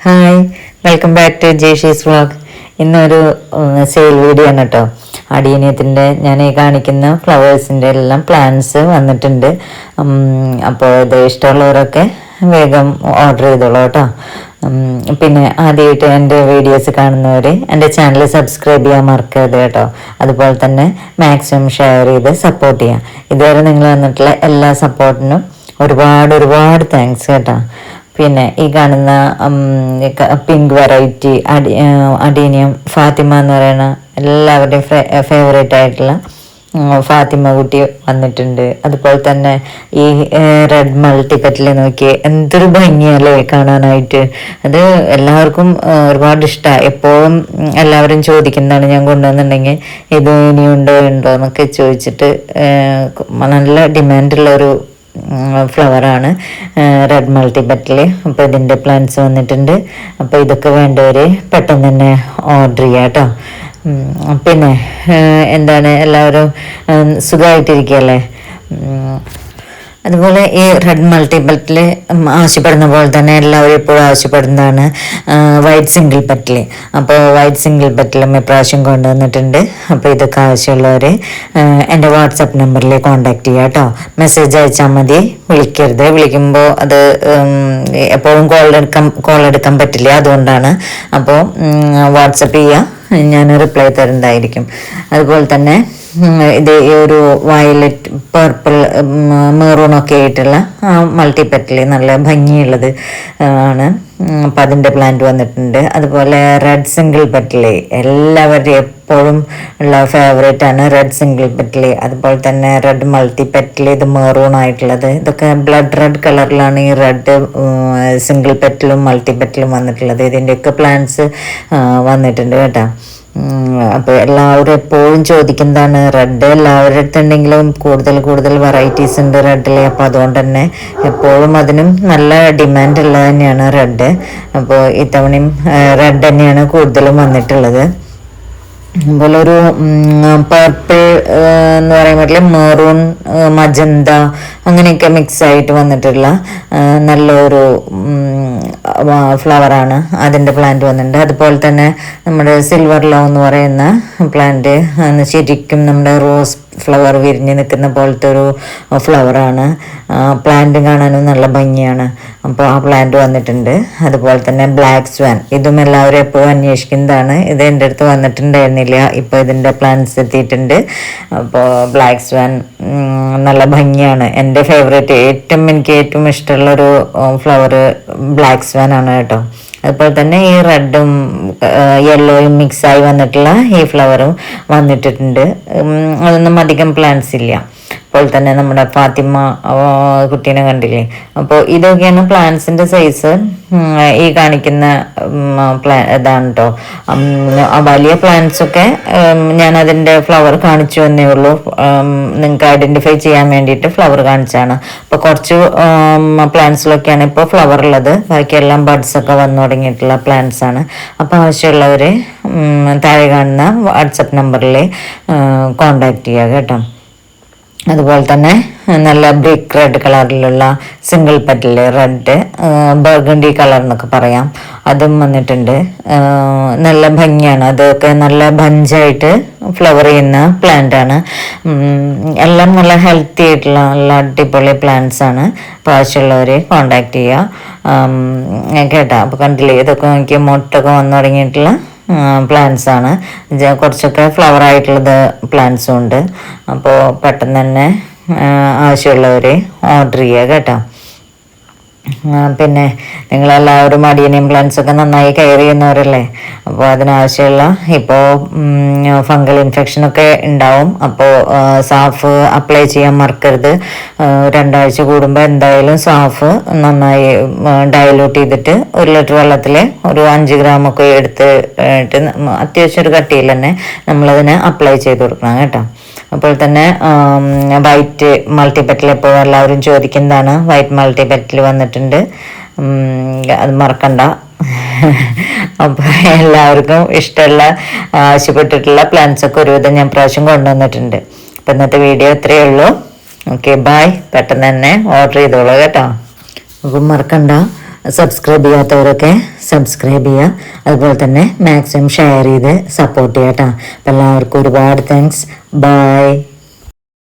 Hi, welcome back to Jeshy's vlog. ഇന്നൊരു sale video ആണ് കേട്ടോ. അടിയനത്തിൻ്റെ ഞാൻ ഈ കാണിക്കുന്ന ഫ്ലവേഴ്സിൻ്റെ എല്ലാം പ്ലാന്റ്സ് വന്നിട്ടുണ്ട്. അപ്പോൾ ഇത് ഇഷ്ടമുള്ളവരൊക്കെ വേഗം ഓർഡർ ചെയ്തോളൂ കേട്ടോ. പിന്നെ ആദ്യമായിട്ട് എൻ്റെ വീഡിയോസ് കാണുന്നവർ എൻ്റെ ചാനൽ സബ്സ്ക്രൈബ് ചെയ്യാൻ മറക്കരുത് കേട്ടോ. അതുപോലെ തന്നെ മാക്സിമം ഷെയർ ചെയ്ത് സപ്പോർട്ട് ചെയ്യാം. ഇതുവരെ നിങ്ങൾ വന്നിട്ടുള്ള എല്ലാ സപ്പോർട്ടിനും ഒരുപാട് താങ്ക്സ് കേട്ടോ. പിന്നെ ഈ കാണുന്ന പിങ്ക് വെറൈറ്റി അഡീനിയം ഫാത്തിമ എന്ന് പറയുന്ന എല്ലാവരുടെയും ഫേവറേറ്റ് ആയിട്ടുള്ള ഫാത്തിമ കുട്ടി വന്നിട്ടുണ്ട്. അതുപോലെ തന്നെ ഈ റെഡ് മൾട്ടിപ്പറ്റിൽ നോക്കി എന്തൊരു ഭംഗിയല്ലേ കാണാനായിട്ട്. അത് എല്ലാവർക്കും ഒരുപാട് ഇഷ്ടമാണ്. എപ്പോഴും എല്ലാവരും ചോദിക്കുന്നതാണ് ഞാൻ കൊണ്ടുവന്നിട്ടുണ്ടെങ്കിൽ ഇത് ഇനിയുണ്ടോ എന്നൊക്കെ ചോദിച്ചിട്ട് നല്ല ഡിമാൻഡുള്ളൊരു ഫ്ലവറാണ് റെഡ് മൾട്ടിപ്പറ്റിൽ. അപ്പോൾ ഇതിൻ്റെ പ്ലാന്റ്സ് വന്നിട്ടുണ്ട്. അപ്പോൾ ഇതൊക്കെ വേണ്ടവർ പെട്ടെന്ന് തന്നെ ഓർഡർ ചെയ്യാം കേട്ടോ. പിന്നെ എന്താണ്, എല്ലാവരും സുഖമായിട്ടിരിക്കുകയല്ലേ? അതുപോലെ ഈ റെഡ് മൾട്ടിപ്പറ്റിൽ ആവശ്യപ്പെടുന്ന പോലെ തന്നെ എല്ലാവരും എപ്പോഴും ആവശ്യപ്പെടുന്നതാണ് വൈറ്റ് സിംഗിൾ പെറ്റൽ. അപ്പോൾ വൈറ്റ് സിംഗിൾ പെറ്റലും ഇപ്രാവശ്യം കൊണ്ടുവന്നിട്ടുണ്ട്. അപ്പോൾ ഇതൊക്കെ ആവശ്യമുള്ളവർ എൻ്റെ വാട്സപ്പ് നമ്പറിൽ കോൺടാക്ട് ചെയ്യുക കേട്ടോ. മെസ്സേജ് അയച്ചാൽ മതി, വിളിക്കരുത്. വിളിക്കുമ്പോൾ അത് എപ്പോഴും കോൾ എടുക്കാൻ പറ്റില്ല, അതുകൊണ്ടാണ്. അപ്പോൾ വാട്സപ്പ് ചെയ്യുക, ഞാൻ റിപ്ലൈ തരുന്നതായിരിക്കും. അതുപോലെ തന്നെ ഇത് ഒരു വയലറ്റ് പർപ്പിൾ മെറൂണൊക്കെ ആയിട്ടുള്ള മൾട്ടിപ്പറ്റിൽ നല്ല ഭംഗിയുള്ളത് ആണ്. അപ്പം അതിൻ്റെ പ്ലാന്റ് വന്നിട്ടുണ്ട്. അതുപോലെ റെഡ് സിംഗിൾ പെറ്റൽ എല്ലാവരുടെയും എപ്പോഴും ഉള്ള ഫേവറേറ്റ് ആണ് റെഡ് സിംഗിൾ പെറ്റൽ. അതുപോലെ തന്നെ റെഡ് മൾട്ടിപ്പറ്റിൽ ഇത് മെറൂൺ ആയിട്ടുള്ളത്. ഇതൊക്കെ ബ്ലഡ് റെഡ് കളറിലാണ് ഈ റെഡ് സിംഗിൾ പെറ്റലും മൾട്ടിപ്പറ്റിലും വന്നിട്ടുള്ളത്. ഇതിൻ്റെയൊക്കെ പ്ലാന്റ്സ് വന്നിട്ടുണ്ട് കേട്ടോ. അപ്പോൾ എല്ലാവരും എപ്പോഴും ചോദിക്കുന്നതാണ് റെഡ്. എല്ലാവരുടെ അടുത്തുണ്ടെങ്കിലും കൂടുതൽ വെറൈറ്റീസ് ഉണ്ട് റെഡിൽ. അപ്പോൾ അതുകൊണ്ട് തന്നെ എപ്പോഴും അതിനും നല്ല ഡിമാൻഡ് ഉള്ളത് തന്നെയാണ് റെഡ്. അപ്പോൾ ഇത്തവണയും റെഡ് തന്നെയാണ് കൂടുതലും വന്നിട്ടുള്ളത്. അതുപോലെ ഒരു പർപ്പിൾ എന്ന് പറയുമ്പോൾ മെറൂൺ, മജന്ത അങ്ങനെയൊക്കെ മിക്സ് ആയിട്ട് വന്നിട്ടുള്ള നല്ലൊരു ഫ്ലവറാണ്. അതിൻ്റെ പ്ലാന്റ് വന്നിട്ടുണ്ട്. അതുപോലെ തന്നെ നമ്മുടെ സിൽവർ ലോ എന്ന് പറയുന്ന പ്ലാന്റ് ശരിക്കും നമ്മുടെ റോസ് ഫ്ലവർ വിരിഞ്ഞ് നിൽക്കുന്ന പോലത്തെ ഒരു ഫ്ലവറാണ്. പ്ലാന്റ് കാണാനും നല്ല ഭംഗിയാണ്. അപ്പോൾ ആ പ്ലാന്റ് വന്നിട്ടുണ്ട്. അതുപോലെ തന്നെ ബ്ലാക്ക് സ്വാൻ, ഇതും എല്ലാവരും എപ്പോഴും അന്വേഷിക്കുന്നതാണ്. ഇത് എൻ്റെ അടുത്ത് വന്നിട്ടുണ്ടായിരുന്നില്ല, ഇപ്പോൾ ഇതിൻ്റെ പ്ലാന്റ്സ് എത്തിയിട്ടുണ്ട്. അപ്പോൾ ബ്ലാക്ക് സ്വാൻ നല്ല ഭംഗിയാണ്. എൻ്റെ ഫേവറേറ്റ്, എനിക്ക് ഏറ്റവും ഇഷ്ടമുള്ളൊരു ഫ്ലവർ ബ്ലാക്ക് സ്വാൻ ആണ് കേട്ടോ. അതുപോലെ തന്നെ ഈ റെഡും യെല്ലോയും മിക്സായി വന്നിട്ടുള്ള ഈ ഫ്ലവറും വന്നിട്ടുണ്ട്. അതൊന്നും അധികം പ്ലാന്റ്സ് ഇല്ല. അപ്പോൾ തന്നെ നമ്മുടെ ഫാത്തിമ കുട്ടീനെ കണ്ടില്ലേ. അപ്പോൾ ഇതൊക്കെയാണ് പ്ലാന്റ്സിൻ്റെ സൈസ്. ഈ കാണിക്കുന്ന ഇതാണ് കേട്ടോ. വലിയ പ്ലാന്റ്സൊക്കെ ഞാൻ അതിൻ്റെ ഫ്ലവർ കാണിച്ചു എന്നേ ഉള്ളൂ. നിങ്ങൾക്ക് ഐഡൻറ്റിഫൈ ചെയ്യാൻ വേണ്ടിയിട്ട് ഫ്ലവർ കാണിച്ചാണ്. അപ്പോൾ കുറച്ച് പ്ലാന്റ്സിലൊക്കെയാണ് ഇപ്പോൾ ഫ്ലവർ ഉള്ളത്. ബാക്കിയെല്ലാം ബഡ്സൊക്കെ വന്നു തുടങ്ങിയിട്ടുള്ള പ്ലാന്റ്സ് ആണ്. അപ്പോൾ ആവശ്യമുള്ളവർ താഴെ കാണുന്ന വാട്സപ്പ് നമ്പറിൽ കോണ്ടാക്ട് ചെയ്യുക കേട്ടോ. അതുപോലെ തന്നെ നല്ല ബ്രിക്ക് റെഡ് കളറിലുള്ള single petal red, burgundy colour എന്നൊക്കെ പറയാം, അതും വന്നിട്ടുണ്ട്. നല്ല ഭംഗിയാണ്. അതൊക്കെ നല്ല ബഞ്ചായിട്ട് ഫ്ലവർ ചെയ്യുന്ന പ്ലാന്റ് ആണ്. എല്ലാം നല്ല ഹെൽത്തി ആയിട്ടുള്ള നല്ല അടിപൊളി പ്ലാന്റ്സ് ആണ്. അപ്പോൾ ആവശ്യമുള്ളവർ കോണ്ടാക്ട് ചെയ്യുക കേട്ടോ. അപ്പോൾ കണ്ടില്ലേ, ഇതൊക്കെ നോക്കി മൊട്ടൊക്കെ വന്നു തുടങ്ങിയിട്ടുള്ള പ്ലാന്റ്സ് ആണ്. കുറച്ചൊക്കെ ഫ്ലവർ ആയിട്ടുള്ളത് പ്ലാന്റ്സും ഉണ്ട്. അപ്പോൾ പെട്ടെന്ന് തന്നെ ആവശ്യമുള്ളവർ ഓർഡർ ചെയ്യുക കേട്ടോ. പിന്നെ നിങ്ങളെല്ലാവരും അഡിയനിയം പ്ലാന്റ്സൊക്കെ നന്നായി കെയർ ചെയ്യുന്നവരല്ലേ. അപ്പോൾ അതിനാവശ്യമുള്ള ഇപ്പോൾ ഫംഗൽ ഇൻഫെക്ഷനൊക്കെ ഉണ്ടാവും. അപ്പോൾ സാഫ് അപ്ലൈ ചെയ്യാൻ മറക്കരുത്. 2 ആഴ്ച കൂടുമ്പോൾ എന്തായാലും സാഫ് നന്നായി ഡയലൂട്ട് ചെയ്തിട്ട് 1 ലിറ്റർ വെള്ളത്തിൽ ഒരു 5 ഗ്രാമൊക്കെ എടുത്തിട്ട് അത്യാവശ്യം ഒരു കട്ടിയിൽ തന്നെ നമ്മളതിനെ അപ്ലൈ ചെയ്ത് കൊടുക്കണം കേട്ടോ. അപ്പോൾ തന്നെ വൈറ്റ് മൾട്ടിപ്പറ്റിൽ എപ്പോഴും എല്ലാവരും ചോദിക്കുന്നതാണ്. വൈറ്റ് മൾട്ടിപ്പറ്റിൽ വന്നിട്ടുണ്ട്, അത് മറക്കണ്ട. അപ്പോൾ എല്ലാവർക്കും ഇഷ്ടമുള്ള ആവശ്യപ്പെട്ടിട്ടുള്ള പ്ലാന്റ്സൊക്കെ ഒരുവിധം ഞാൻ പ്രാവശ്യം കൊണ്ടുവന്നിട്ടുണ്ട്. അപ്പം ഇന്നത്തെ വീഡിയോ ഇത്രയേ ഉള്ളൂ. Okay, bye. പെട്ടെന്ന് തന്നെ ഓർഡർ ചെയ്തോളൂ കേട്ടോ. അപ്പം മറക്കണ്ട, സബ്സ്ക്രൈബ് ചെയ്യാത്തവരൊക്കെ സബ്സ്ക്രൈബ് ചെയ്യുക. അതുപോലെ തന്നെ മാക്സിമം ഷെയർ ചെയ്ത് സപ്പോർട്ട് ചെയ്യാം കേട്ടോ. അപ്പം എല്ലാവർക്കും ഒരുപാട് താങ്ക്സ്. ബൈ.